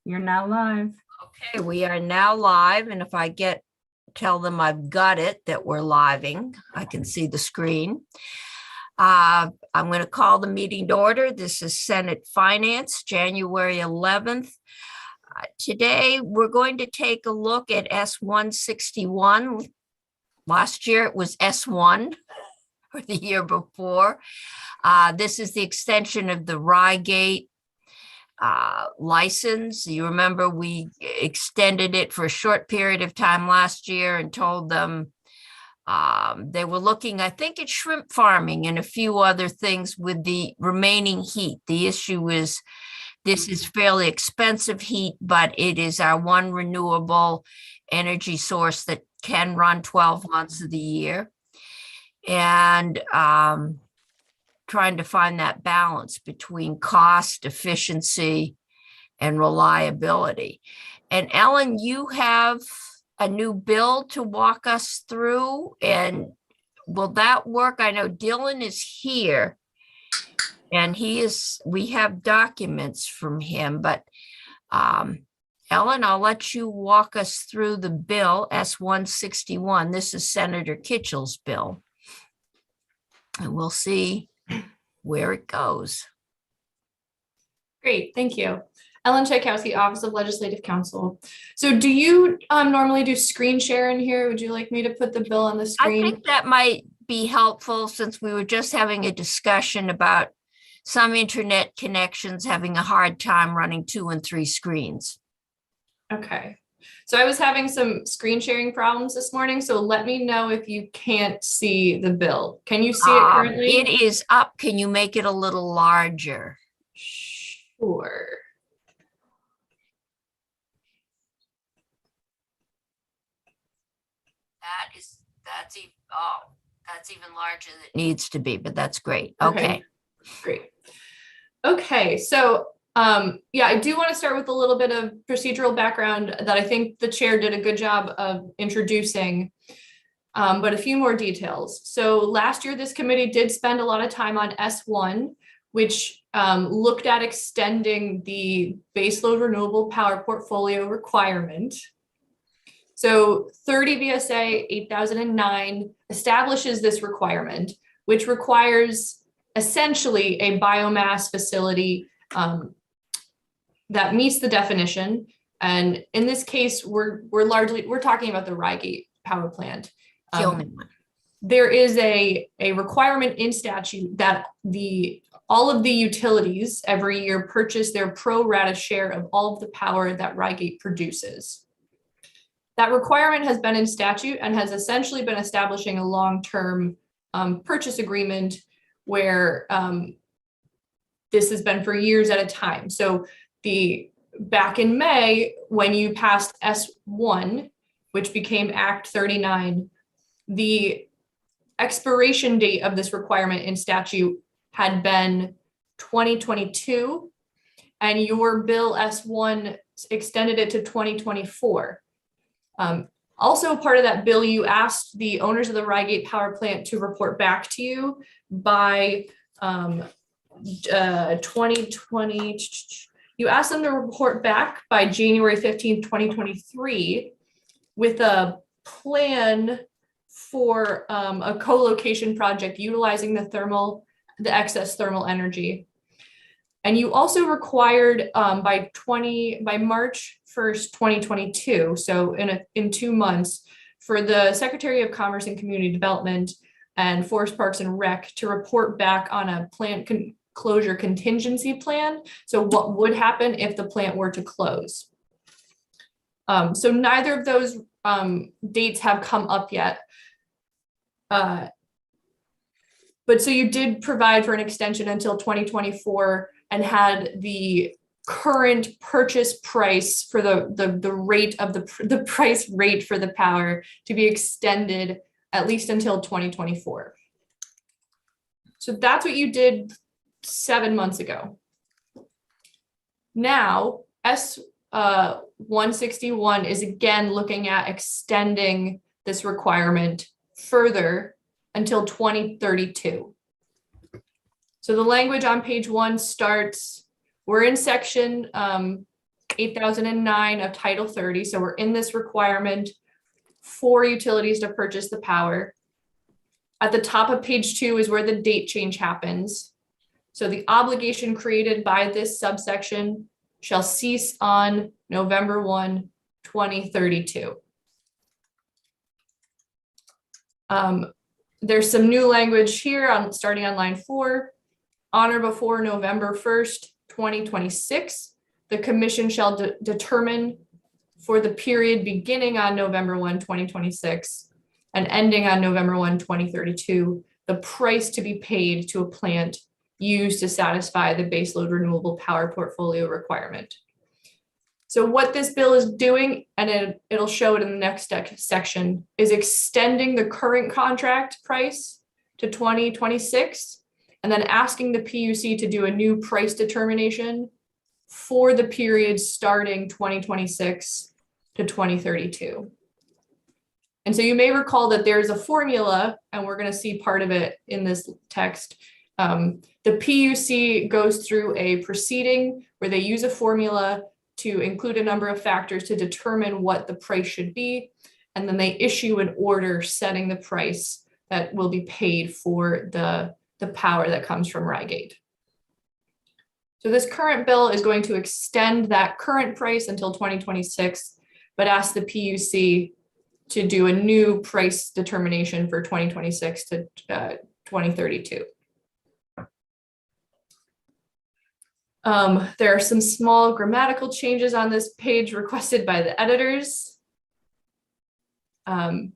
You're now live. Okay, we are now live, and if I tell them I've got it, that we're living, I can see the screen. I'm going to call the meeting to order. This is Senate Finance, January 11th. Today, we're going to take a look at S-161. Last year, it was S1, or the year before. This is the extension of the Rygate license. You remember we extended it for a short period of time last year and told them they were looking, I think, at shrimp farming and a few other things with the remaining heat. The issue is this is fairly expensive heat, but it is our one renewable energy source that can run 12 months of the year. And trying to find that balance between cost, efficiency, and reliability. And Ellen, you have a new bill to walk us through, and will that work? I know Dylan is here, and we have documents from him, but Ellen, I'll let you walk us through the bill, S-161. This is Senator Kitchell's bill, and we'll see where it goes. Great, thank you. Ellen Tchaikovsky, Office of Legislative Counsel. So do you normally do screen share in here? Would you like me to put the bill on the screen? I think that might be helpful since we were just having a discussion about some internet connections having a hard time running 2 and 3 screens. Okay. So I was having some screen sharing problems this morning, so let me know if you can't see the bill. Can you see it currently? It is up. Can you make it a little larger? Sure. That's even larger than it needs to be, but that's great. Okay. Great. Okay, so yeah, I do want to start with a little bit of procedural background that I think the chair did a good job of introducing, but a few more details. So last year, this committee did spend a lot of time on S1, which looked at extending the baseload renewable power portfolio requirement. So 30 VSA 8009 establishes this requirement, which requires essentially a biomass facility that meets the definition. And in this case, we're talking about the Rygate power plant. The only one. There is a requirement in statute that all of the utilities every year purchase their pro rata share of all of the power that Rygate produces. That requirement has been in statute and has essentially been establishing a long-term purchase agreement where this has been for years at a time. So back in May, when you passed S1, which became Act 39, the expiration date of this requirement in statute had been 2022, and your bill S1 extended it to 2024. Also part of that bill, you asked the owners of the Rygate power plant to report back to you by 2020. You asked them to report back by January 15th, 2023 with a plan for a co-location project utilizing the excess thermal energy. And you also required by March 1st, 2022, so in 2 months, for the Secretary of Commerce and Community Development and Forest Parks and Rec to report back on a plant closure contingency plan. So what would happen if the plant were to close? So neither of those dates have come up yet. But so you did provide for an extension until 2024 and had the current purchase price for the rate of the price rate for the power to be extended at least until 2024. So that's what you did 7 months ago. Now, S-161 is again looking at extending this requirement further until 2032. So the language on page 1 starts, we're in section 8009 of Title 30. So we're in this requirement for utilities to purchase the power. At the top of page 2 is where the date change happens. So the obligation created by this subsection shall cease on November 1, 2032. There's some new language here starting on line 4. On or before November 1st, 2026, the commission shall determine for the period beginning on November 1, 2026 and ending on November 1, 2032, the price to be paid to a plant used to satisfy the baseload renewable power portfolio requirement. So what this bill is doing, and it'll show it in the next section, is extending the current contract price to 2026, and then asking the PUC to do a new price determination for the period starting 2026 to 2032. And so you may recall that there's a formula, and we're going to see part of it in this text. The PUC goes through a proceeding where they use a formula to include a number of factors to determine what the price should be. And then they issue an order setting the price that will be paid for the power that comes from Rygate. So this current bill is going to extend that current price until 2026, but ask the PUC to do a new price determination for 2026 to 2032. There are some small grammatical changes on this page requested by the editors. And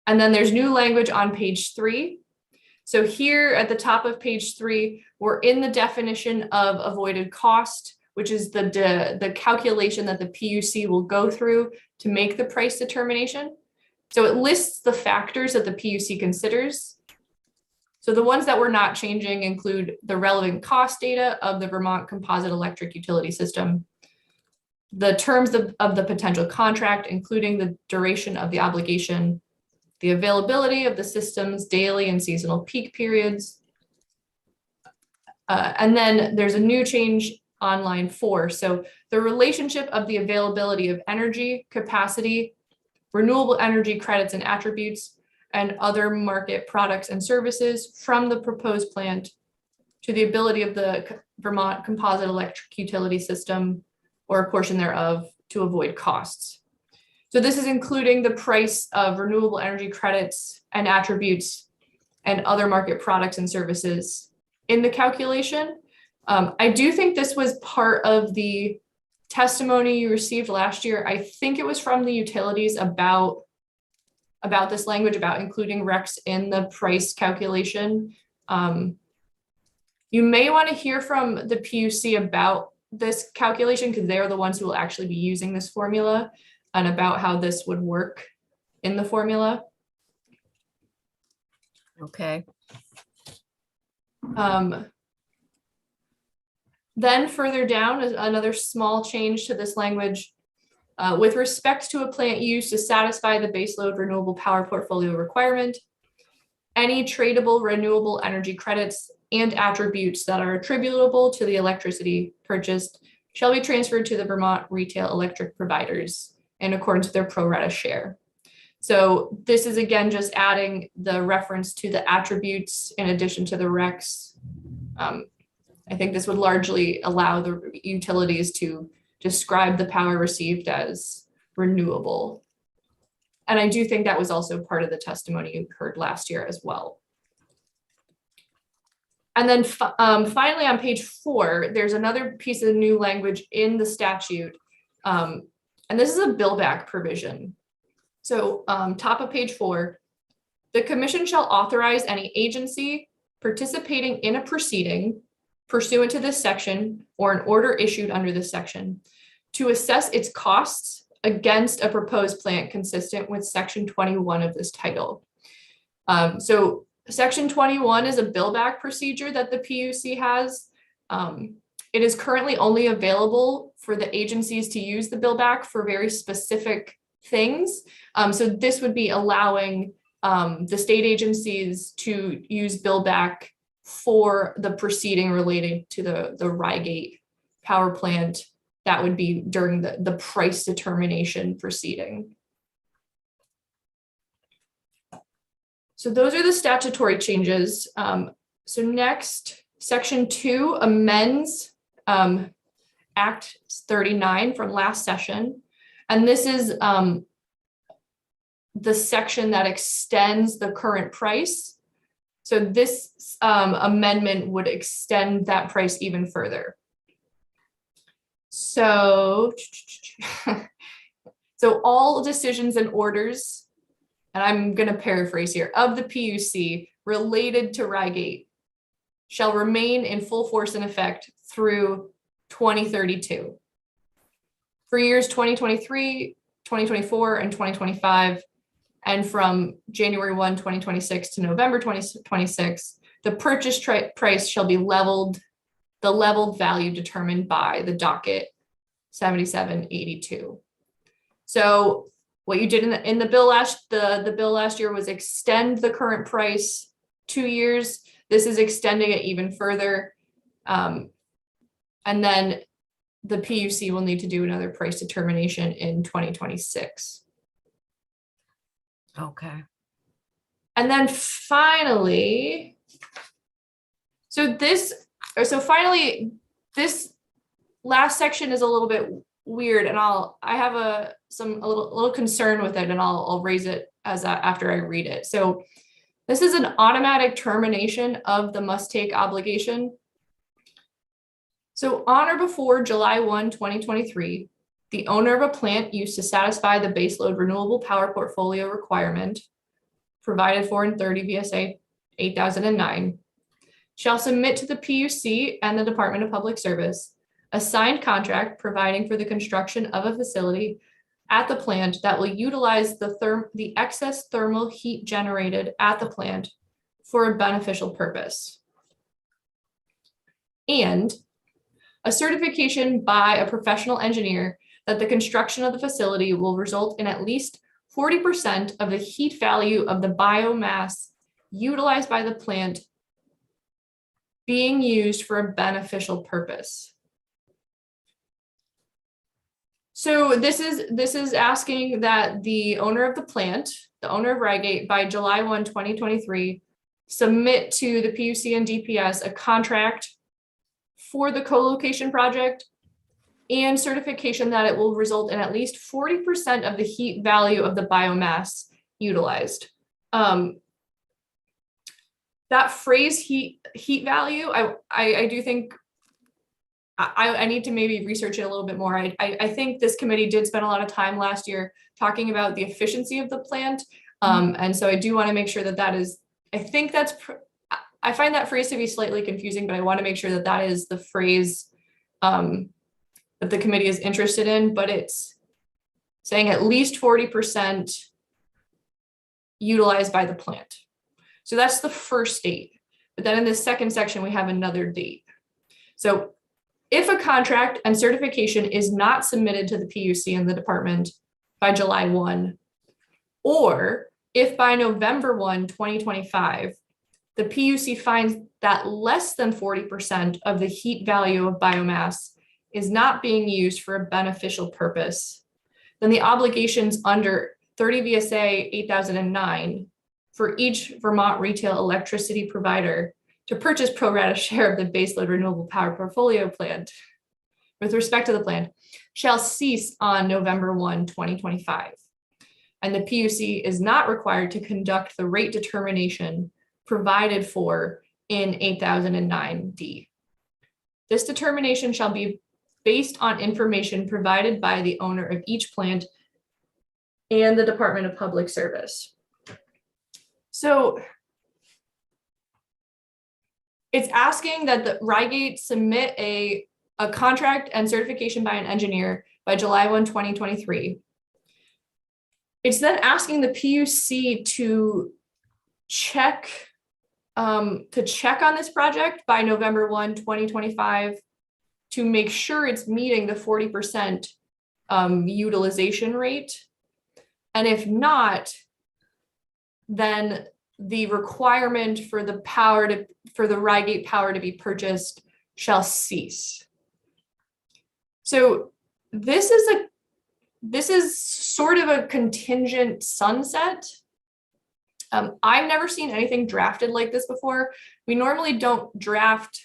then there's new language on page 3. So here at the top of page 3, we're in the definition of avoided cost, which is the calculation that the PUC will go through to make the price determination. So it lists the factors that the PUC considers. So the ones that we're not changing include the relevant cost data of the Vermont Composite Electric Utility System, the terms of the potential contract, including the duration of the obligation, the availability of the system's daily and seasonal peak periods. And then there's a new change on line 4. So the relationship of the availability of energy, capacity, renewable energy credits and attributes, and other market products and services from the proposed plant to the ability of the Vermont Composite Electric Utility System or a portion thereof to avoid costs. So this is including the price of renewable energy credits and attributes and other market products and services in the calculation. I do think this was part of the testimony you received last year. I think it was from the utilities about this language, about including RECs in the price calculation. You may want to hear from the PUC about this calculation because they're the ones who will actually be using this formula and about how this would work in the formula. Okay. Then further down is another small change to this language. With respect to a plant used to satisfy the baseload renewable power portfolio requirement, any tradable renewable energy credits and attributes that are attributable to the electricity purchased shall be transferred to the Vermont retail electric providers in accordance with their pro rata share. So this is again just adding the reference to the attributes in addition to the RECs. I think this would largely allow the utilities to describe the power received as renewable. And I do think that was also part of the testimony you heard last year as well. And then finally on page 4, there's another piece of new language in the statute. And this is a billback provision. So top of page 4, the commission shall authorize any agency participating in a proceeding pursuant to this section or an order issued under this section to assess its costs against a proposed plant consistent with section 21 of this title. So section 21 is a billback procedure that the PUC has. It is currently only available for the agencies to use the billback for very specific things. So this would be allowing the state agencies to use billback for the proceeding related to the Rygate power plant that would be during the price determination proceeding. So those are the statutory changes. So next, Section 2 amends Act 39 from last session. And this is the section that extends the current price. So this amendment would extend that price even further. So, so all decisions and orders, and I'm going to paraphrase here, of the PUC related to Rygate shall remain in full force and effect through 2032. For years 2023, 2024, and 2025, and from January 1, 2026 to November 2026, the purchase price shall be leveled, the leveled value determined by the docket 7782. So what you did in the bill the bill last year was extend the current price 2 years. This is extending it even further. And then the PUC will need to do another price determination in 2026. Okay. And then finally, finally, this last section is a little bit weird, and I have a little concern with it, and I'll raise it after I read it. So this is an automatic termination of the must-take obligation. So on or before July 1, 2023, the owner of a plant used to satisfy the baseload renewable power portfolio requirement provided for in 30 VSA 8009 shall submit to the PUC and the Department of Public Service a signed contract providing for the construction of a facility at the plant that will utilize the excess thermal heat generated at the plant for a beneficial purpose. And a certification by a professional engineer that the construction of the facility will result in at least 40% of the heat value of the biomass utilized by the plant being used for a beneficial purpose. So this is asking that the owner of the plant, the owner of Rygate, by July 1, 2023, submit to the PUC and DPS a contract for the co-location project and certification that it will result in at least 40% of the heat value of the biomass utilized. That phrase heat value, I do think I need to maybe research it a little bit more. I think this committee did spend a lot of time last year talking about the efficiency of the plant. And so I do want to make sure that is, I find that phrase to be slightly confusing, but I want to make sure that is the phrase that the committee is interested in, but it's saying at least 40% utilized by the plant. So that's the first date. But then in the second section, we have another date. So if a contract and certification is not submitted to the PUC and the department by July 1, or if by November 1, 2025, the PUC finds that less than 40% of the heat value of biomass is not being used for a beneficial purpose, then the obligations under 30 VSA 8009 for each Vermont retail electricity provider to purchase pro rata share of the baseload renewable power portfolio plant with respect to the plant shall cease on November 1, 2025. And the PUC is not required to conduct the rate determination provided for in 8009D. This determination shall be based on information provided by the owner of each plant and the Department of Public Service. So it's asking that the Rygate submit a contract and certification by an engineer by July 1, 2023. It's then asking the PUC to check on this project by November 1, 2025 to make sure it's meeting the 40% utilization rate. And if not, then the requirement for the Rygate power to be purchased shall cease. So this is sort of a contingent sunset. I've never seen anything drafted like this before. We normally don't draft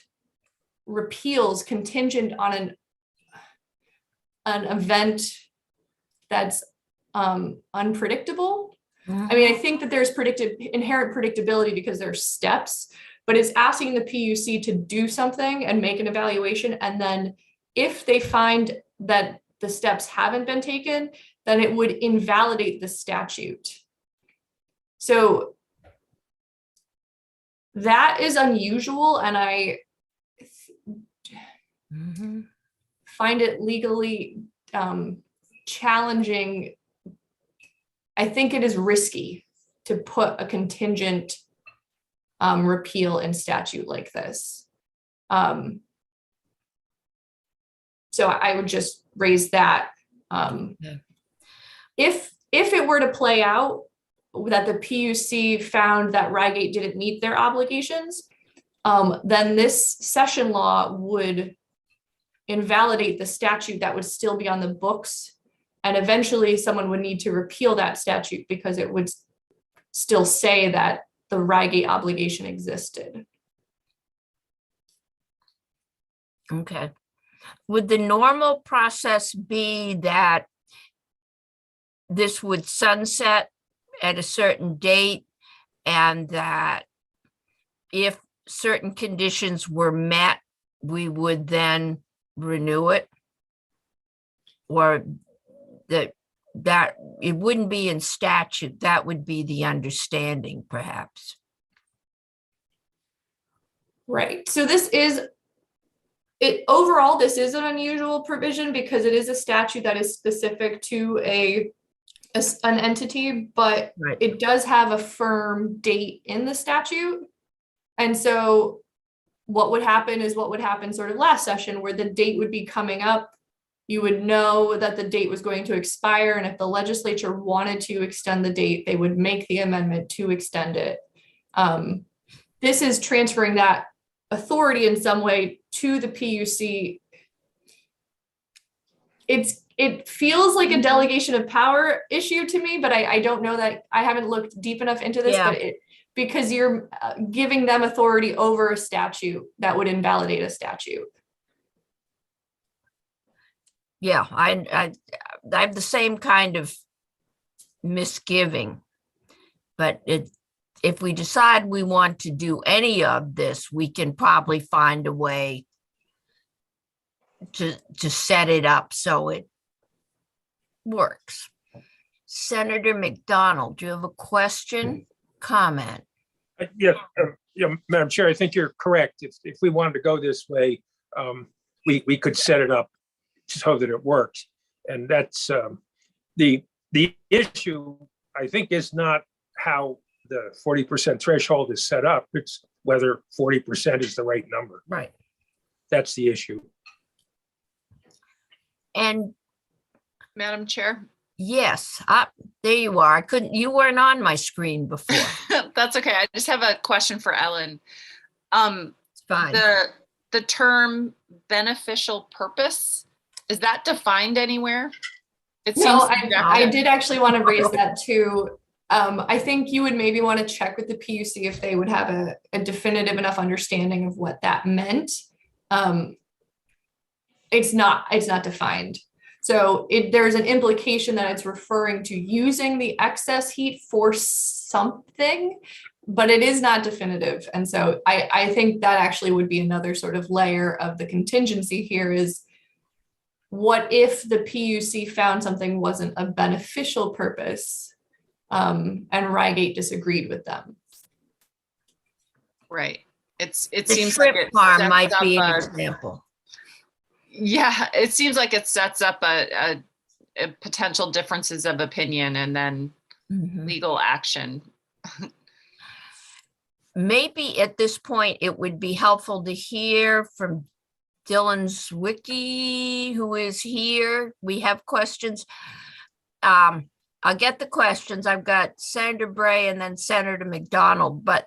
repeals contingent on an event that's unpredictable. I mean, I think that there's inherent predictability because there's steps, but it's asking the PUC to do something and make an evaluation. And then if they find that the steps haven't been taken, then it would invalidate the statute. So that is unusual, and I find it legally challenging. I think it is risky to put a contingent repeal in statute like this. So I would just raise that. If it were to play out that the PUC found that Rygate didn't meet their obligations, then this session law would invalidate the statute that would still be on the books. And eventually someone would need to repeal that statute because it would still say that the Rygate obligation existed. Okay. Would the normal process be that this would sunset at a certain date, and that if certain conditions were met, we would then renew it? Or that it wouldn't be in statute? That would be the understanding, perhaps. Right. So overall, this is an unusual provision because it is a statute that is specific to an entity, but Right. It does have a firm date in the statute. And so what would happen is what would happen sort of last session, where the date would be coming up. You would know that the date was going to expire, and if the legislature wanted to extend the date, they would make the amendment to extend it. This is transferring that authority in some way to the PUC. It feels like a delegation of power issue to me, but I don't know that. I haven't looked deep enough into this, Yeah. but because you're giving them authority over a statute that would invalidate a statute. Yeah, I have the same kind of misgiving, but if we decide we want to do any of this, we can probably find a way to set it up so it works. Senator McDonald, do you have a question, comment? Yeah, Madam Chair, I think you're correct. If we wanted to go this way, we could set it up so that it works. And that's the issue, I think, is not how the 40% threshold is set up. It's whether 40% is the right number. Right. That's the issue. And Madam Chair. yes, there you are. You weren't on my screen before. That's okay. I just have a question for Ellen. It's fine. The term beneficial purpose, is that defined anywhere? It No, seems I did actually want to raise that too. I think you would maybe want to check with the PUC if they would have a definitive enough understanding of what that meant. It's not defined. So there's an implication that it's referring to using the excess heat for something, but it is not definitive. And so I think that actually would be another sort of layer of the contingency here is, what if the PUC found something wasn't a beneficial purpose and Rygate disagreed with them? right. It The seems like shrimp it farm sets might up be an a- example. Yeah, it seems like it sets up a potential differences of opinion and then Mhm. legal action. Maybe at this point, it would be helpful to hear from Dylan Zwicky, who is here. We have questions. I'll get the questions. I've got Senator Bray and then Senator McDonald, but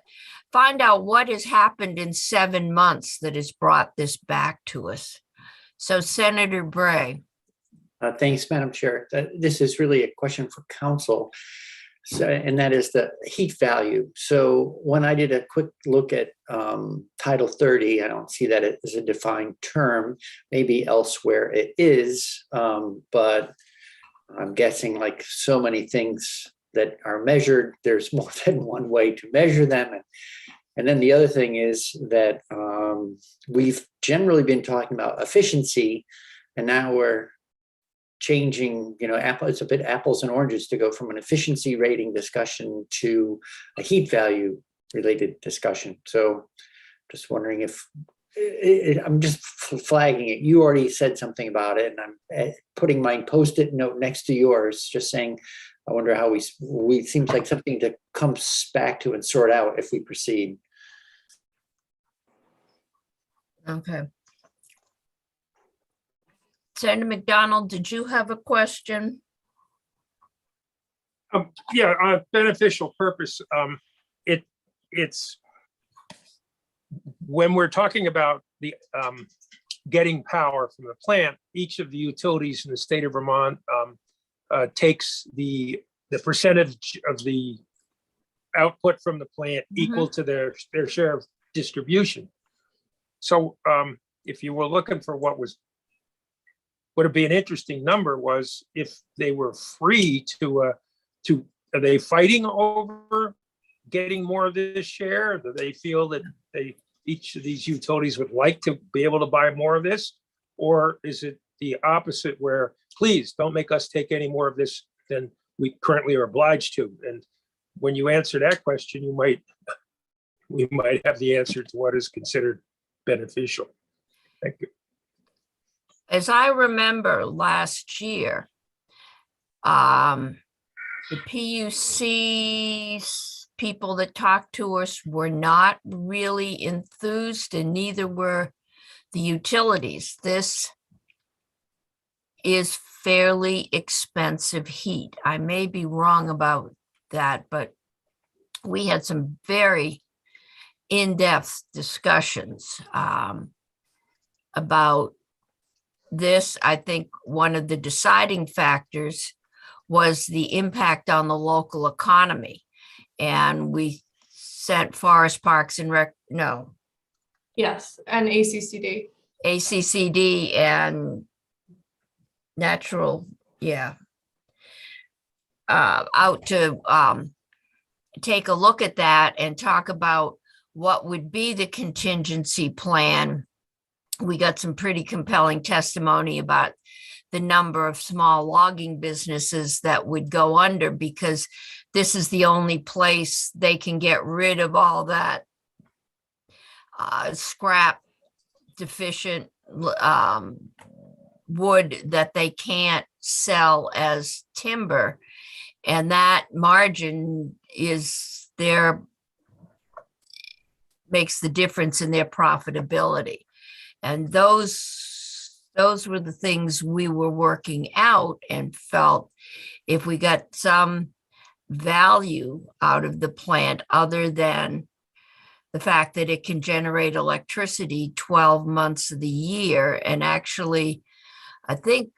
find out what has happened in 7 months that has brought this back to us. So Senator Bray. Thanks, Madam Chair. This is really a question for council. So, and that is the heat value. So when I did a quick look at Title 30, I don't see that it is a defined term. Maybe elsewhere it is, but I'm guessing like so many things that are measured, there's more than one way to measure them. And then the other thing is that we've generally been talking about efficiency, and now we're changing, it's a bit apples and oranges to go from an efficiency rating discussion to a heat value related discussion. So just wondering if, I'm just flagging it. You already said something about it, and I'm putting my Post-it note next to yours, just saying, I wonder how we seems like something to come back to and sort out if we proceed. Okay. Senator McDonald, did you have a question? Yeah, beneficial purpose. It's when we're talking about the getting power from the plant, each of the utilities in the state of Vermont takes the percentage of the output from the plant equal to their share of distribution. So if you were looking for what would be an interesting number was if they were free to are they fighting over getting more of this share? Or do they feel that each of these utilities would like to be able to buy more of this? Or is it the opposite where, please don't make us take any more of this than we currently are obliged to? And when you answer that question, we might have the answer to what is considered beneficial. Thank you. As I remember last year, the PUC's people that talked to us were not really enthused, and neither were the utilities. This is fairly expensive heat. I may be wrong about that, but we had some very in-depth discussions about this. I think one of the deciding factors was the impact on the local economy. And we sent Forest Parks and Yes, and ACCD. ACCD and Natural, out to take a look at that and talk about what would be the contingency plan. We got some pretty compelling testimony about the number of small logging businesses that would go under, because this is the only place they can get rid of all that scrap deficient wood that they can't sell as timber. And that margin makes the difference in their profitability. And those were the things we were working out, and felt if we got some value out of the plant other than the fact that it can generate electricity 12 months of the year. And actually, I think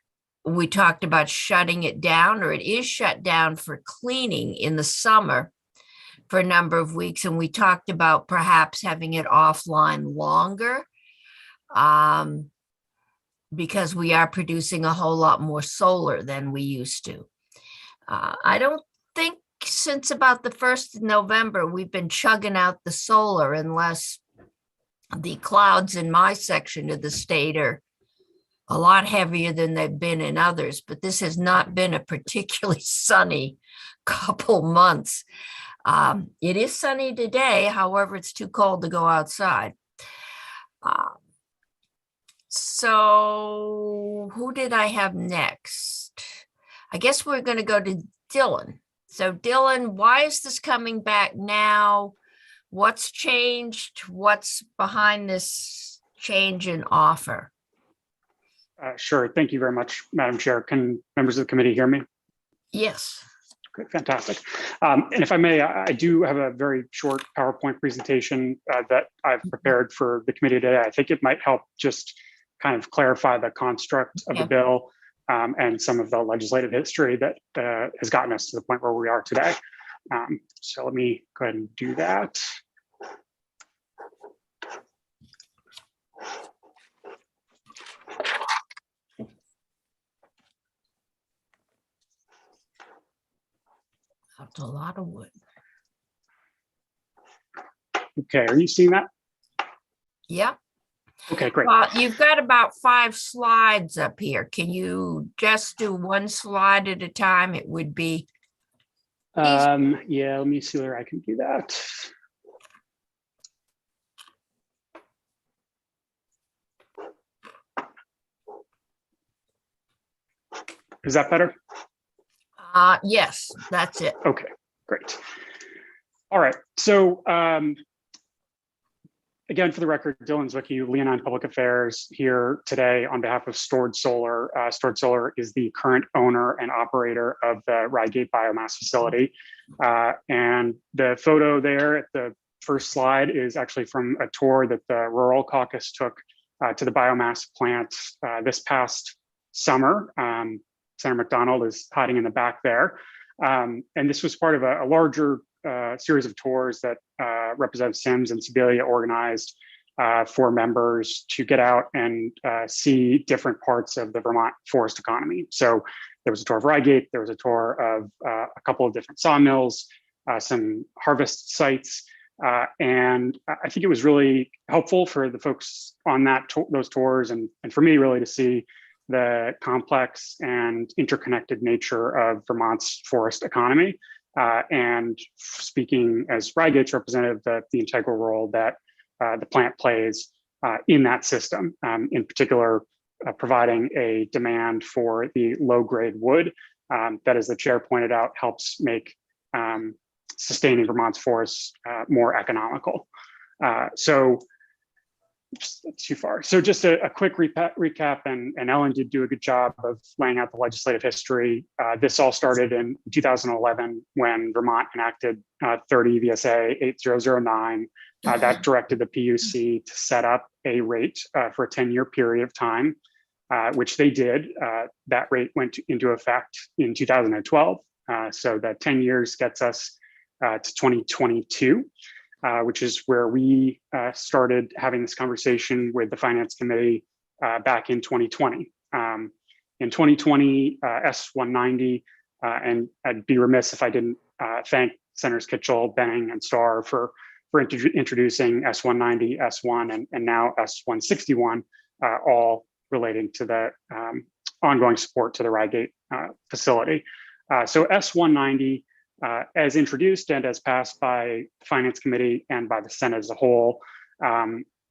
we talked about shutting it down, or it is shut down for cleaning in the summer for a number of weeks. And we talked about perhaps having it offline longer, because we are producing a whole lot more solar than we used to. I don't think since about the 1st of November, we've been chugging out the solar, unless the clouds in my section of the state are a lot heavier than they've been in others. But this has not been a particularly sunny couple months. It is sunny today, however, it's too cold to go outside. So who did I have next? I guess we're going to go to Dylan. So Dylan, why is this coming back now? What's changed? What's behind this change in offer? Sure. Thank you very much, Madam Chair. Can members of the committee hear me? Yes. Great, fantastic. And if I may, I do have a very short PowerPoint presentation that I've prepared for the committee today. I think it might help just kind of clarify the construct of the bill. and some of the legislative history that has gotten us to the point where we are today. So let me go ahead and do that. That's a lot of wood. Okay, are you seeing that? Yep. Okay, great. Well, you've got about 5 slides up here. Can you just do one slide at a time? It would be Yeah, let me see whether I can do that. Is that better? yes, that's it. Okay, great. All right, so again, for the record, Dylan Zwicky, Leonine Public Affairs, here today on behalf of Stored Solar. Stored Solar is the current owner and operator of the Rygate biomass facility. And the photo there at the first slide is actually from a tour that the Rural Caucus took to the biomass plant this past summer. Senator McDonald is hiding in the back there. And this was part of a larger series of tours that Representative Sims and Sibilia organized for members to get out and see different parts of the Vermont forest economy. So there was a tour of Rygate, there was a tour of a couple of different sawmills, some harvest sites, and I think it was really helpful for the folks on that those tours, and for me really to see the complex and interconnected nature of Vermont's forest economy. And speaking as Rygate's representative, the integral role that the plant plays in that system, in particular, providing a demand for the low-grade wood that, as the chair pointed out, helps make sustaining Vermont's forests more economical. So that's too far. So just a quick recap, and Ellen did do a good job of laying out the legislative history. This all started in 2011 when Vermont enacted 30 VSA 8009 that directed the PUC to set up a rate for a 10-year period of time, which they did. That rate went into effect in 2012. So that 10 years gets us to 2022. Which is where we started having this conversation with the Finance Committee back in 2020. In 2020, S190, and I'd be remiss if I didn't thank Senators Kitchell, Benning, and Starr for introducing S190, S1, and now S161, all relating to the ongoing support to the Rygate facility. So S190, as introduced and as passed by the Finance Committee and by the Senate as a whole,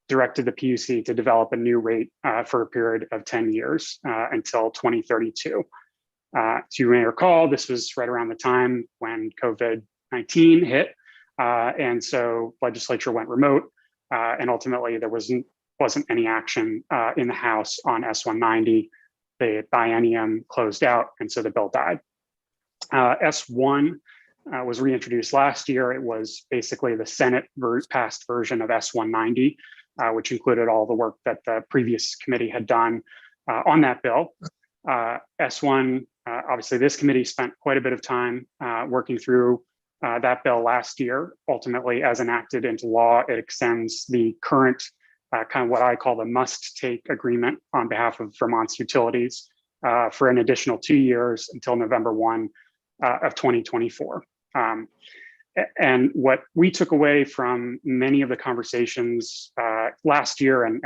directed the PUC to develop a new rate for a period of 10 years until 2032. As you may recall, this was right around the time when COVID-19 hit. And so legislature went remote, and ultimately there wasn't any action in the House on S190. The biennium closed out, and so the bill died. S1 was reintroduced last year. It was basically the Senate passed version of S190, which included all the work that the previous committee had done on that bill. S1, obviously this committee spent quite a bit of time working through that bill last year. Ultimately, as enacted into law, it extends the current kind of what I call the must-take agreement on behalf of Vermont's utilities for an additional 2 years until November 1 of 2024. And what we took away from many of the conversations last year and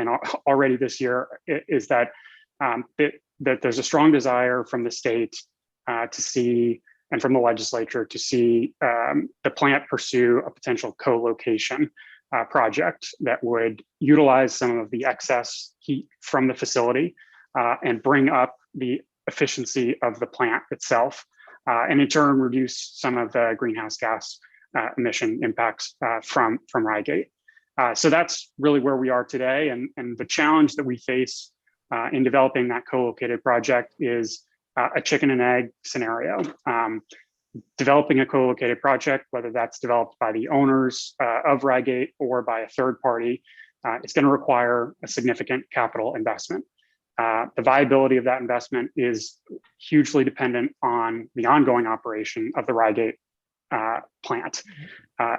already this year is that that there's a strong desire from the state to see, and from the legislature to see the plant pursue a potential co-location project that would utilize some of the excess heat from the facility and bring up the efficiency of the plant itself, and in turn reduce some of the greenhouse gas emission impacts from Rygate. So that's really where we are today, and the challenge that we face in developing that co-located project is a chicken and egg scenario. Developing a co-located project, whether that's developed by the owners of Rygate or by a third party, it's going to require a significant capital investment. The viability of that investment is hugely dependent on the ongoing operation of the Rygate plant.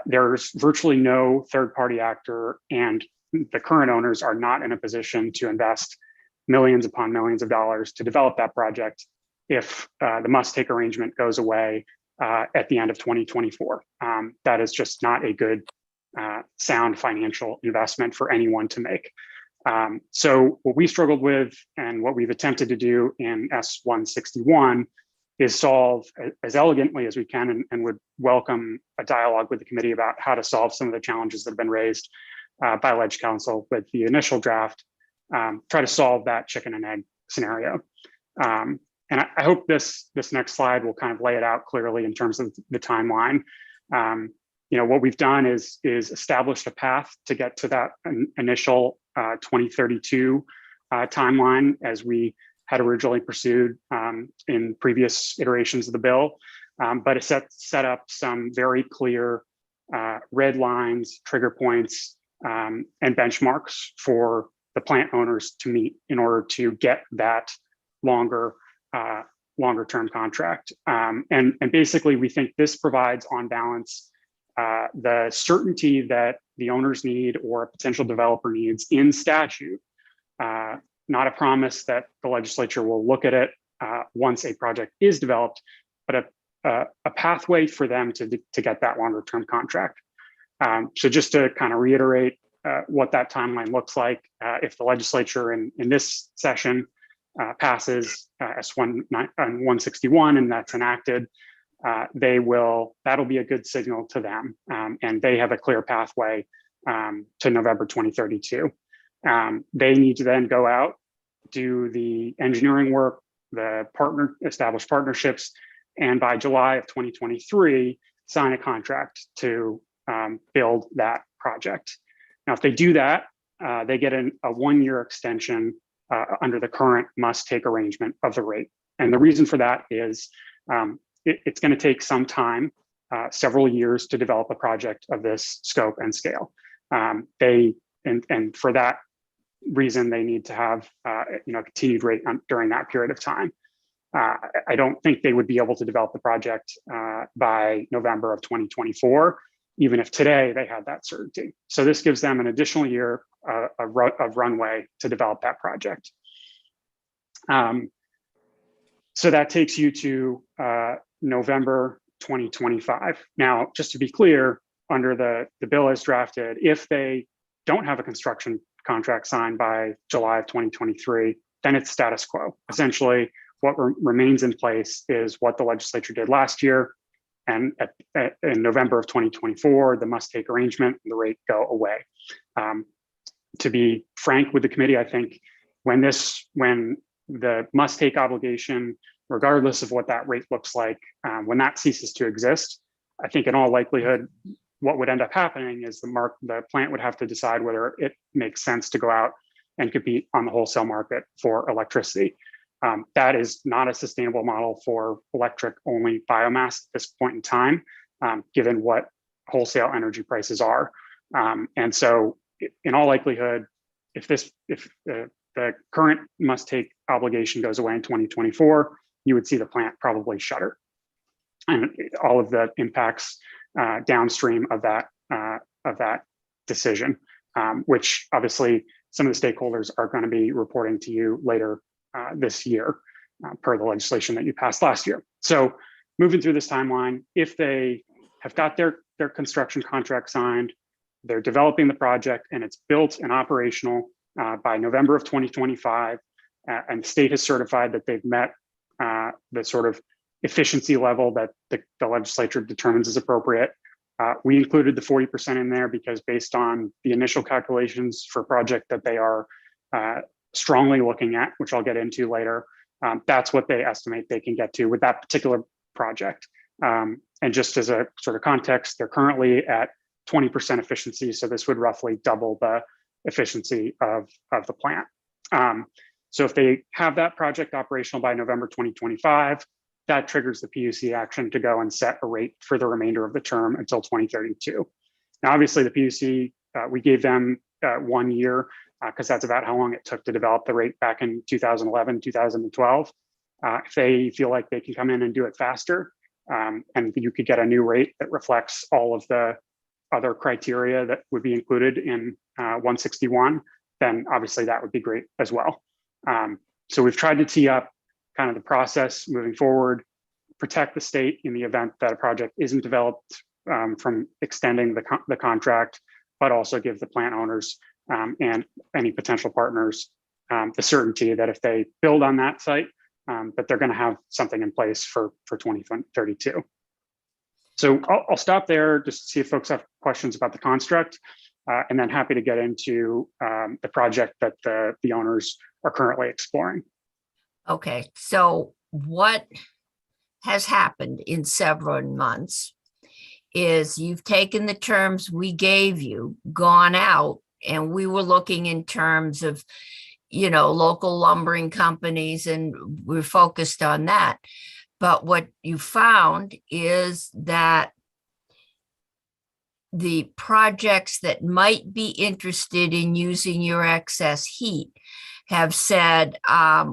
There's virtually no third-party actor, and the current owners are not in a position to invest millions upon millions of dollars to develop that project if the must-take arrangement goes away at the end of 2024. That is just not a good, sound financial investment for anyone to make. So what we struggled with and what we've attempted to do in S161 is solve as elegantly as we can, and would welcome a dialogue with the committee about how to solve some of the challenges that have been raised by Ledge Council with the initial draft, try to solve that chicken and egg scenario. And I hope this next slide will kind of lay it out clearly in terms of the timeline. What we've done is established a path to get to that initial 2032 timeline as we had originally pursued in previous iterations of the bill, but it set up some very clear red lines, trigger points, and benchmarks for the plant owners to meet in order to get that longer term contract. And basically, we think this provides, on balance, the certainty that the owners need or a potential developer needs in statute, not a promise that the legislature will look at it once a project is developed, but a pathway for them to get that longer term contract. So just to kind of reiterate what that timeline looks like, if the legislature in this session passes S161 and that's enacted, that'll be a good signal to them, and they have a clear pathway to November 2032. They need to then go out, do the engineering work, establish partnerships, and by July of 2023, sign a contract to build that project. Now, if they do that, they get a 1-year extension under the current must-take arrangement of the rate. And the reason for that is it's going to take some time, several years, to develop a project of this scope and scale. And for that reason, they need to have continued rate during that period of time. I don't think they would be able to develop the project by November of 2024, even if today they had that certainty. So this gives them an additional year of runway to develop that project. So that takes you to November 2025. Now, just to be clear, under the bill as drafted, if they don't have a construction contract signed by July of 2023, then it's status quo. Essentially, what remains in place is what the legislature did last year. And in November of 2024, the must-take arrangement and the rate go away. To be frank with the committee, I think when the must-take obligation, regardless of what that rate looks like, when that ceases to exist, I think in all likelihood, what would end up happening is the plant would have to decide whether it makes sense to go out and compete on the wholesale market for electricity. That is not a sustainable model for electric-only biomass at this point in time, given what wholesale energy prices are. And so, in all likelihood, if the current must-take obligation goes away in 2024, you would see the plant probably shutter, and all of the impacts downstream of that decision, which obviously some of the stakeholders are going to be reporting to you later this year, per the legislation that you passed last year. So moving through this timeline, if they have got their construction contract signed, they're developing the project, and it's built and operational by November of 2025, and the state has certified that they've met the sort of efficiency level that the legislature determines is appropriate. We included the 40% in there because based on the initial calculations for a project that they are strongly looking at, which I'll get into later, that's what they estimate they can get to with that particular project. And just as a sort of context, they're currently at 20% efficiency, so this would roughly double the efficiency of the plant. So if they have that project operational by November 2025, that triggers the PUC action to go and set a rate for the remainder of the term until 2032. Now, obviously, the PUC, we gave them 1 year because that's about how long it took to develop the rate back in 2011, 2012. If they feel like they can come in and do it faster, and you could get a new rate that reflects all of the other criteria that would be included in 161, then obviously that would be great as well. So we've tried to tee up kind of the process moving forward, protect the state in the event that a project isn't developed from extending the contract, but also give the plant owners and any potential partners the certainty that if they build on that site, that they're going to have something in place for 2032. So I'll stop there just to see if folks have questions about the construct, and then happy to get into the project that the owners are currently exploring. Okay, so what has happened in several months is you've taken the terms we gave you, gone out, and we were looking in terms of, local lumbering companies, and we're focused on that. But what you found is that the projects that might be interested in using your excess heat have said,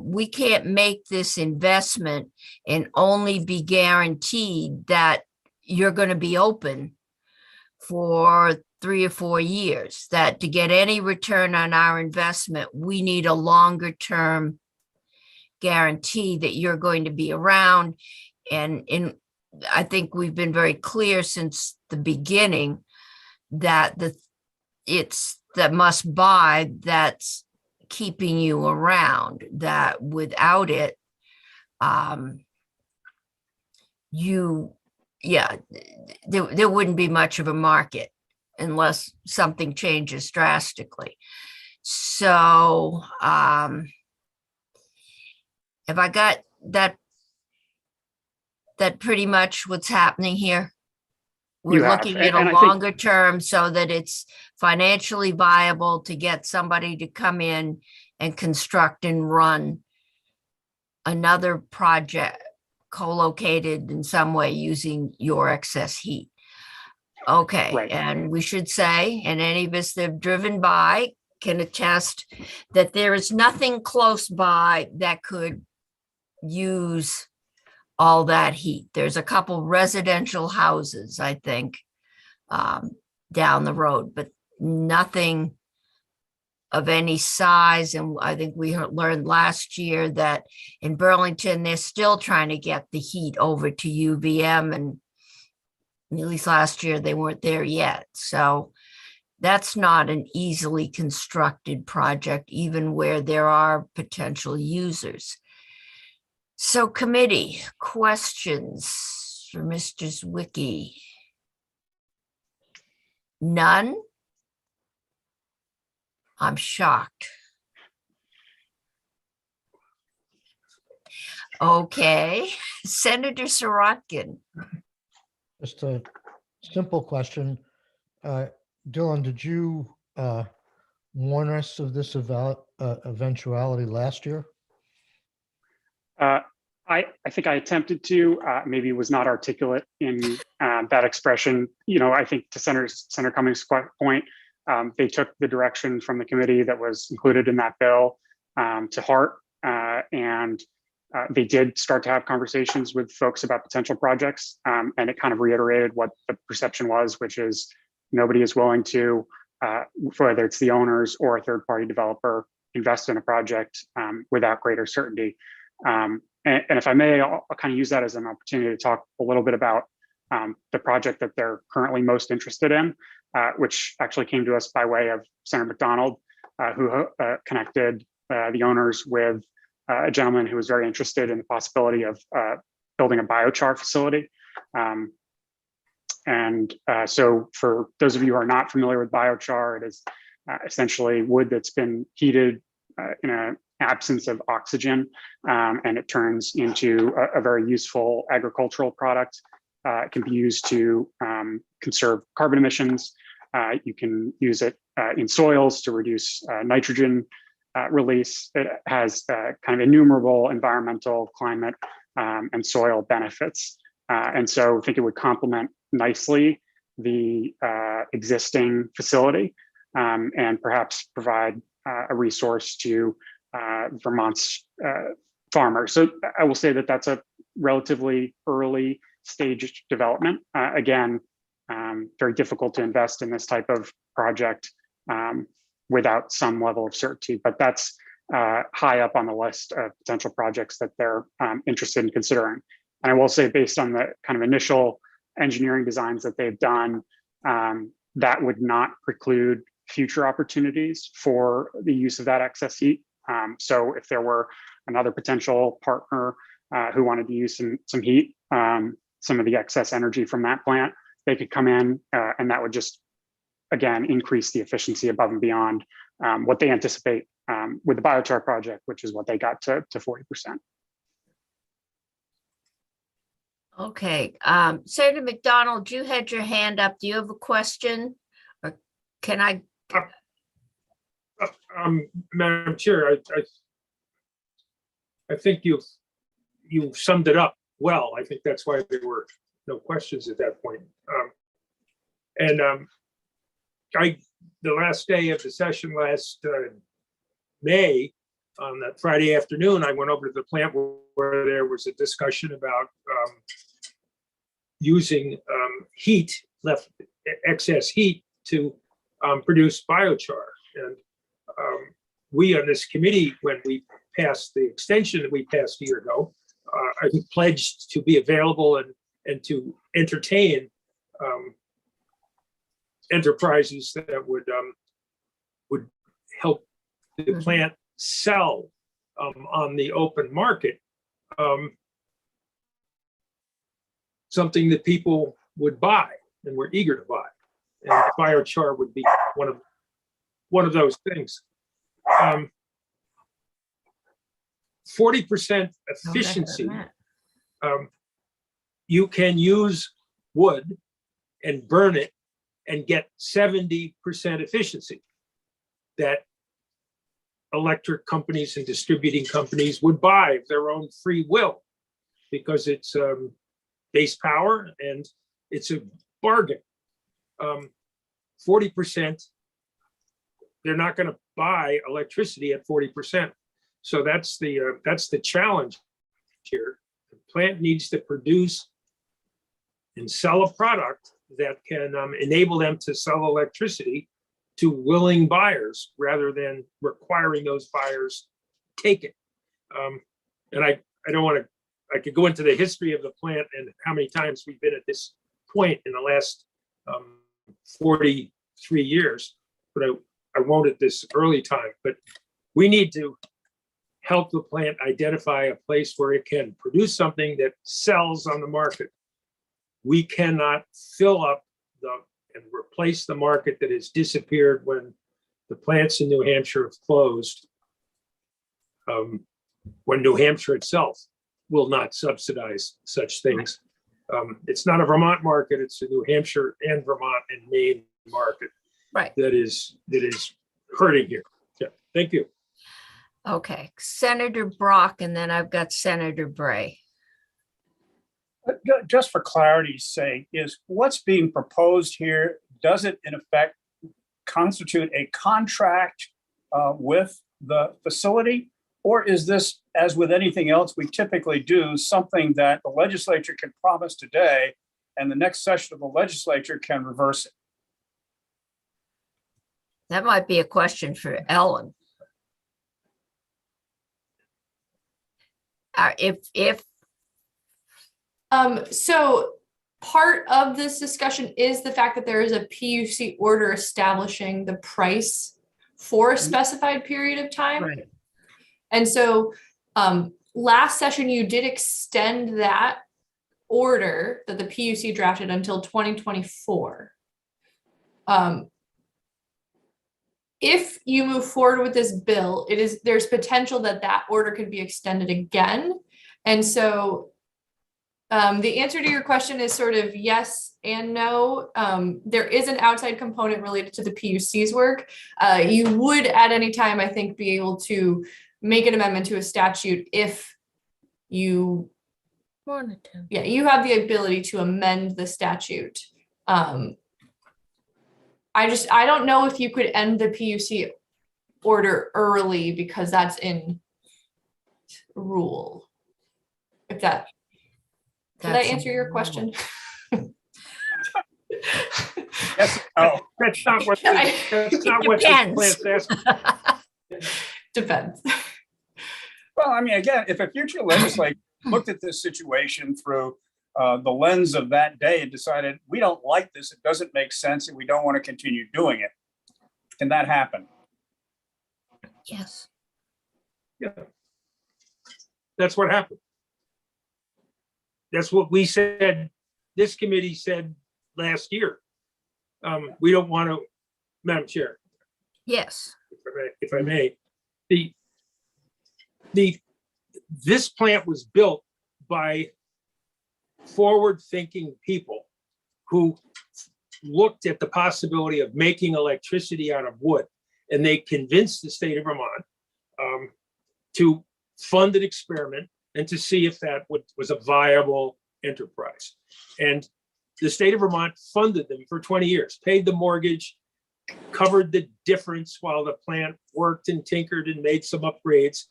we can't make this investment and only be guaranteed that you're going to be open for 3 or 4 years, that to get any return on our investment, we need a longer term guarantee that you're going to be around. And I think we've been very clear since the beginning that it's the must buy that's keeping you around, that without it, there wouldn't be much of a market unless something changes drastically. So have I got that pretty much what's happening here? We're looking at a longer term so that it's financially viable to get somebody to come in and construct and run another project co-located in some way using your excess heat. Okay, Right. And we should say, and any of us that have driven by can attest that there is nothing close by that could use all that heat. There's a couple residential houses, I think, down the road, but nothing of any size. And I think we learned last year that in Burlington, they're still trying to get the heat over to UVM, and at least last year they weren't there yet. So that's not an easily constructed project, even where there are potential users. So committee questions for Mr. Zwicky? None? I'm shocked. Okay, Senator Sirotkin. Just a simple question. Dylan, did you warn us of this eventuality last year? I think I attempted to, maybe was not articulate in that expression. I think to Senator Cummings' point, they took the direction from the committee that was included in that bill to heart, and they did start to have conversations with folks about potential projects, and it kind of reiterated what the perception was, which is nobody is willing to, whether it's the owners or a third-party developer, invest in a project without greater certainty. And if I may, I'll kind of use that as an opportunity to talk a little bit about the project that they're currently most interested in, which actually came to us by way of Senator McDonald, who connected the owners with a gentleman who was very interested in the possibility of building a biochar facility. So for those of you who are not familiar with biochar, it is essentially wood that's been heated in an absence of oxygen, and it turns into a very useful agricultural product. It can be used to conserve carbon emissions. You can use it in soils to reduce nitrogen release. It has kind of innumerable environmental, climate, and soil benefits. And so I think it would complement nicely the existing facility, and perhaps provide a resource to Vermont's farmers. So I will say that that's a relatively early stage development. Again, very difficult to invest in this type of project without some level of certainty, but that's high up on the list of potential projects that they're interested in considering. And I will say, based on the kind of initial engineering designs that they've done, that would not preclude future opportunities for the use of that excess heat. So if there were another potential partner who wanted to use some heat, some of the excess energy from that plant, they could come in and that would just, again, increase the efficiency above and beyond what they anticipate with the Biochar project, which is what they got to 40%. Okay, Senator McDonald, you had your hand up. Do you have a question? Or can I? Madam Chair, I think you've summed it up well. I think that's why there were no questions at that point. The last day of the session last May, on that Friday afternoon, I went over to the plant where there was a discussion about using excess heat to produce biochar. And we on this committee, when we passed the extension that we passed a year ago, I think pledged to be available and to entertain enterprises that would help the plant sell on the open market something that people would buy and were eager to buy. And biochar would be one of those things. 40% efficiency. You can use wood and burn it and get 70% efficiency that electric companies and distributing companies would buy of their own free will, because it's base power and it's a bargain. 40%, they're not going to buy electricity at 40%. So that's the challenge here. The plant needs to produce and sell a product that can enable them to sell electricity to willing buyers rather than requiring those buyers take it. And I don't want to, I could go into the history of the plant and how many times we've been at this point in the last 43 years, but I won't at this early time. But we need to help the plant identify a place where it can produce something that sells on the market. We cannot fill up and replace the market that has disappeared when the plants in New Hampshire have closed, when New Hampshire itself will not subsidize such things. It's not a Vermont market, it's a New Hampshire and Vermont and Maine market. Right. That is hurting here. Yeah, thank you. Okay, Senator Brock, and then I've got Senator Bray. Just for clarity's sake, is what's being proposed here, does it in effect constitute a contract with the facility? Or is this, as with anything else we typically do, something that the legislature can promise today and the next session of the legislature can reverse it? That might be a question for Ellen. So part of this discussion is the fact that there is a PUC order establishing the price for a specified period of time. Right. And so last session, you did extend that order that the PUC drafted until 2024. If you move forward with this bill, there's potential that order could be extended again. And so the answer to your question is sort of yes and no. There is an outside component related to the PUC's work. You would at any time, I think, be able to make an amendment to a statute if you wanted to. Yeah, you have the ability to amend the statute. I don't know if you could end the PUC order early because that's in rule. If that, did I That's- answer your question? Yes, oh, That's not what, I- that's not what the Depends. plant's asking. Depends. well, I mean, again, if a future legislature looked at this situation through the lens of that day and decided, we don't like this, it doesn't make sense, and we don't want to continue doing it, can that happen? Yes. Yeah. That's what happened. That's what we said, this committee said last year. We don't want to, Madam Chair, Yes. if I may, this plant was built by forward-thinking people who looked at the possibility of making electricity out of wood, and they convinced the state of Vermont to fund an experiment and to see if that was a viable enterprise. And the state of Vermont funded them for 20 years, paid the mortgage, covered the difference while the plant worked and tinkered and made some upgrades.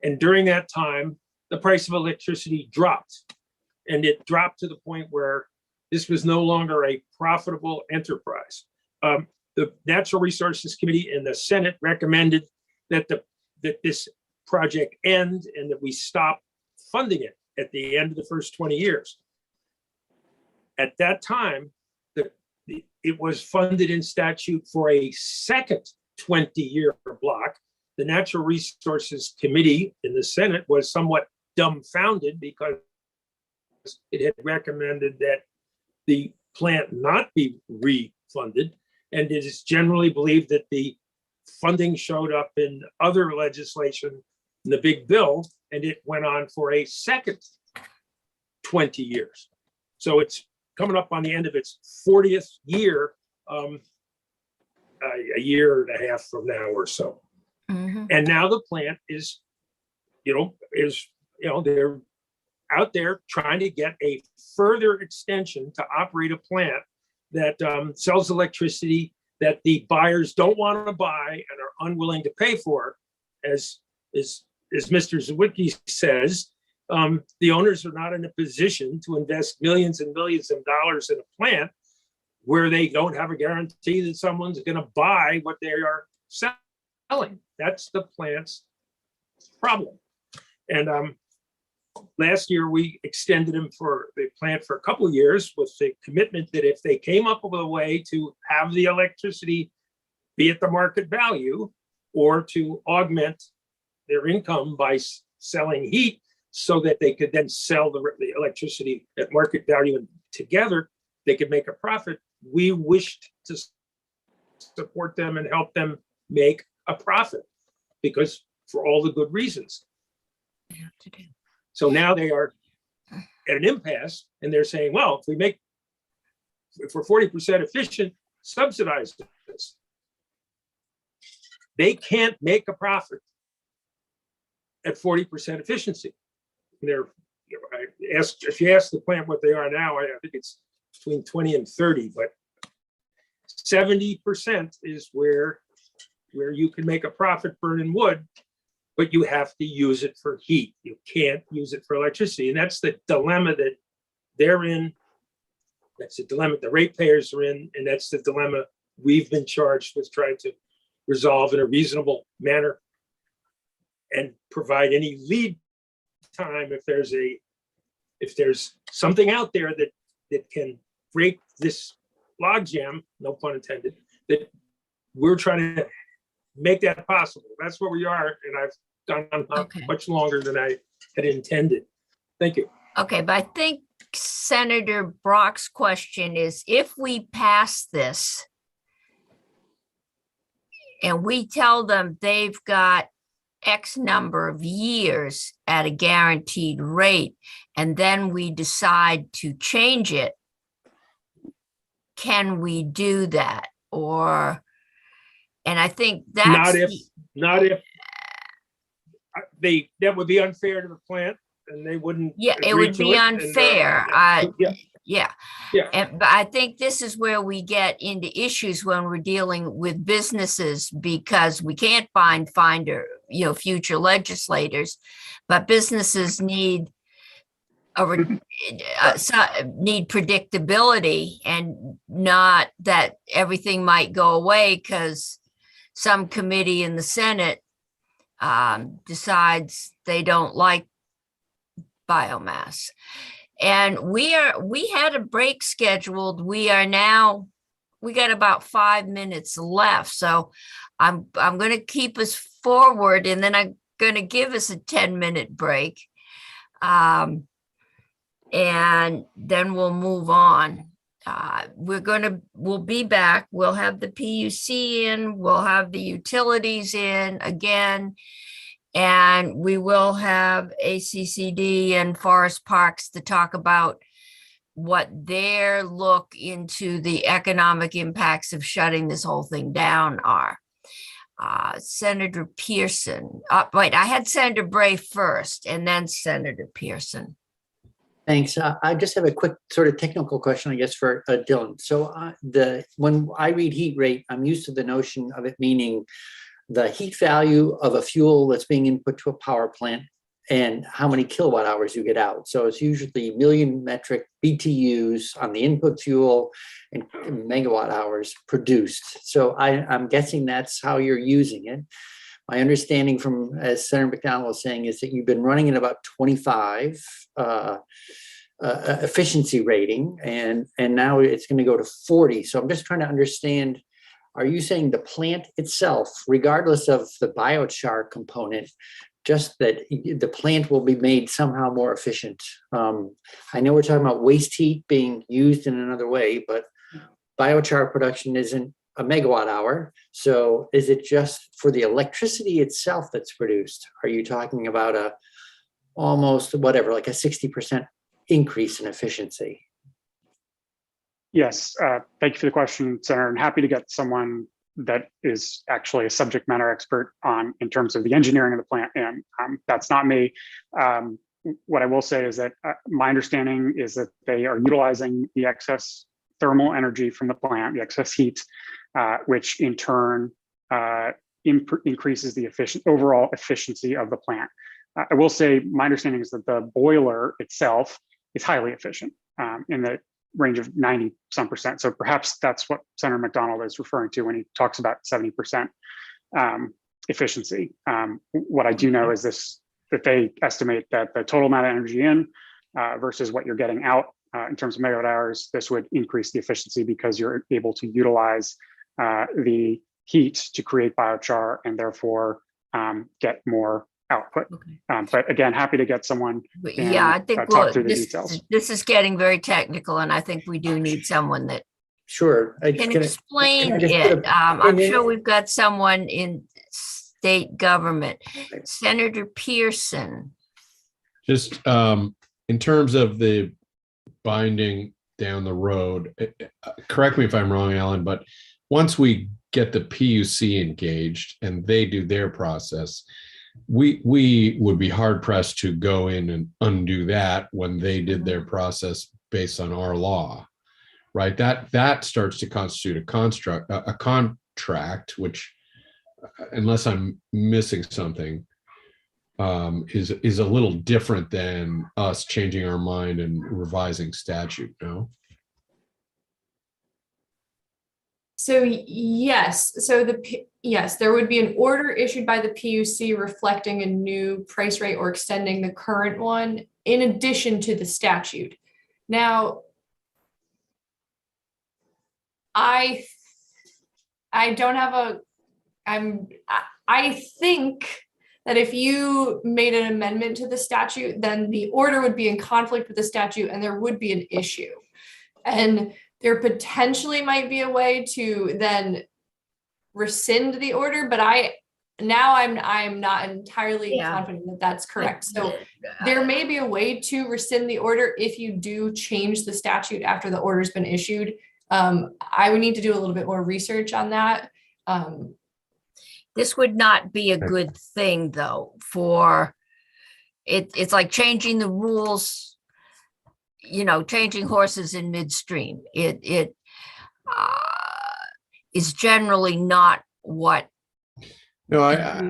And during that time, the price of electricity dropped. And it dropped to the point where this was no longer a profitable enterprise. The Natural Resources Committee in the Senate recommended that this project end and that we stop funding it at the end of the first 20 years. At that time, it was funded in statute for a second 20-year block. The Natural Resources Committee in the Senate was somewhat dumbfounded because it had recommended that the plant not be refunded. And it is generally believed that the funding showed up in other legislation in the big bill, and it went on for a second 20 years. So it's coming up on the end of its 40th year, a year and a half from now or so. Mhm. And now the plant is they're out there trying to get a further extension to operate a plant that sells electricity that the buyers don't want to buy and are unwilling to pay for. As Mr. Zawicki says, the owners are not in a position to invest millions and millions of dollars in a plant where they don't have a guarantee that someone's going to buy what they are selling. That's the plant's problem. And last year, we extended them for the plant for a couple of years with the commitment that if they came up with a way to have the electricity be at the market value or to augment their income by selling heat so that they could then sell the electricity at market value and together they could make a profit, we wished to support them and help them make a profit because for all the good reasons. So now they are at an impasse and they're saying, well, if we're 40% efficient, subsidize this. They can't make a profit at 40% efficiency. If you ask the plant what they are now, I think it's between 20 and 30, but 70% is where you can make a profit burning wood, but you have to use it for heat. You can't use it for electricity. And that's the dilemma that they're in. That's the dilemma the ratepayers are in. And that's the dilemma we've been charged with trying to resolve in a reasonable manner and provide any lead time if there's something out there that can break this logjam, no pun intended, that we're trying to make that possible. That's where we are, and I've gone on much longer than I had intended. Thank you. Okay, but I think Senator Brock's question is, if we pass this and we tell them they've got X number of years at a guaranteed rate, and then we decide to change it, can we do that? And I think that's not if that would be unfair to the plant and they wouldn't. Yeah, it would be unfair. Yeah. Yeah. Yeah. But I think this is where we get into issues when we're dealing with businesses, because we can't find future legislators, but businesses need need predictability, and not that everything might go away because some committee in the Senate decides they don't like biomass. And we had a break scheduled. We got about 5 minutes left. So I'm going to keep us forward, and then I'm going to give us a 10-minute break. And then we'll move on. We'll be back. We'll have the PUC in, we'll have the utilities in again. And we will have ACCD and Forest Parks to talk about what their look into the economic impacts of shutting this whole thing down are. Senator Pearson. Wait, I had Senator Bray first and then Senator Pearson. Thanks. I just have a quick sort of technical question, I guess, for Dylan. So when I read heat rate, I'm used to the notion of it meaning the heat value of a fuel that's being input to a power plant and how many kilowatt hours you get out. So it's usually million metric BTUs on the input fuel and megawatt hours produced. So I'm guessing that's how you're using it. My understanding from, as Senator McDonald was saying, is that you've been running at about 25 efficiency rating, and now it's going to go to 40. So I'm just trying to understand, are you saying the plant itself, regardless of the biochar component, just that the plant will be made somehow more efficient? I know we're talking about waste heat being used in another way, but biochar production isn't a megawatt hour. So is it just for the electricity itself that's produced? Are you talking about almost whatever, like a 60% increase in efficiency? Yes, thank you for the question, Senator. I'm happy to get someone that is actually a subject matter expert in terms of the engineering of the plant. And that's not me. What I will say is that my understanding is that they are utilizing the excess thermal energy from the plant, the excess heat, which in turn increases the overall efficiency of the plant. I will say my understanding is that the boiler itself is highly efficient in the range of 90-some%. So perhaps that's what Senator McDonald is referring to when he talks about 70% efficiency. What I do know is that they estimate that the total amount of energy in versus what you're getting out in terms of megawatt hours, this would increase the efficiency because you're able to utilize the heat to create biochar and therefore get more output. Okay. But again, happy to get someone. Yeah, I think talk through the details. This is getting very technical, and I think we do need someone that Sure. can explain it. I'm sure we've got someone in state government. Senator Pearson. Just in terms of the binding down the road, correct me if I'm wrong, Alan, but once we get the PUC engaged and they do their process, we would be hard pressed to go in and undo that when they did their process based on our law, right? That starts to constitute a contract, which, unless I'm missing something, is a little different than us changing our mind and revising statute. No. So yes, yes, there would be an order issued by the PUC reflecting a new price rate or extending the current one in addition to the statute. Now, I think that if you made an amendment to the statute, then the order would be in conflict with the statute and there would be an issue. And there potentially might be a way to then rescind the order, but I'm not entirely confident that that's correct. So there may be a way to rescind the order if you do change the statute after the order's been issued. I would need to do a little bit more research on that. This would not be a good thing, though, for it. It's like changing the rules changing horses in midstream. It is generally not what No,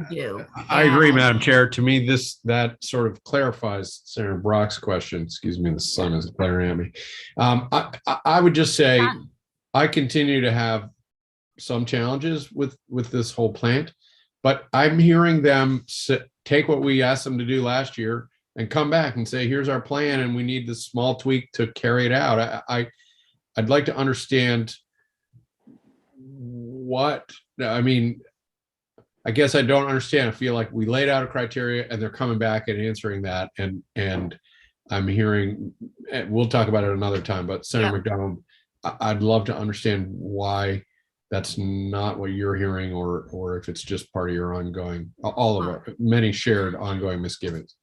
we do. I agree, And- Madam Chair. To me, that sort of clarifies Senator Brock's question. Excuse me, the sun is glaring at me. I would just say Done. I continue to have some challenges with this whole plant, but I'm hearing them take what we asked them to do last year and come back and say, here's our plan, and we need this small tweak to carry it out. I'd like to understand what, I mean, I guess I don't understand. I feel like we laid out a criteria and they're coming back and answering that. And I'm hearing, and we'll talk about it another time, but Senator McDonald, I'd love to understand why that's not what you're hearing, or if it's just part of your ongoing, all of our many shared ongoing misgivings.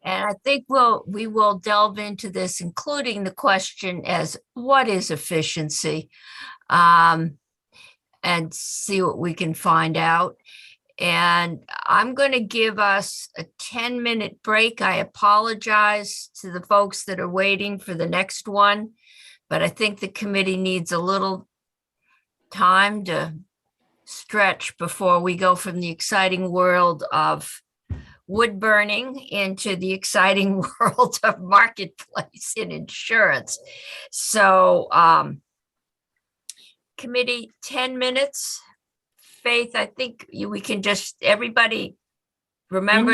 And I think we will delve into this, including the question as what is efficiency, and see what we can find out. And I'm going to give us a 10-minute break. I apologize to the folks that are waiting for the next one, but I think the committee needs a little time to stretch before we go from the exciting world of wood burning into the exciting world of marketplace and insurance. So, committee, 10 minutes. Faith, I think we can just, everybody remember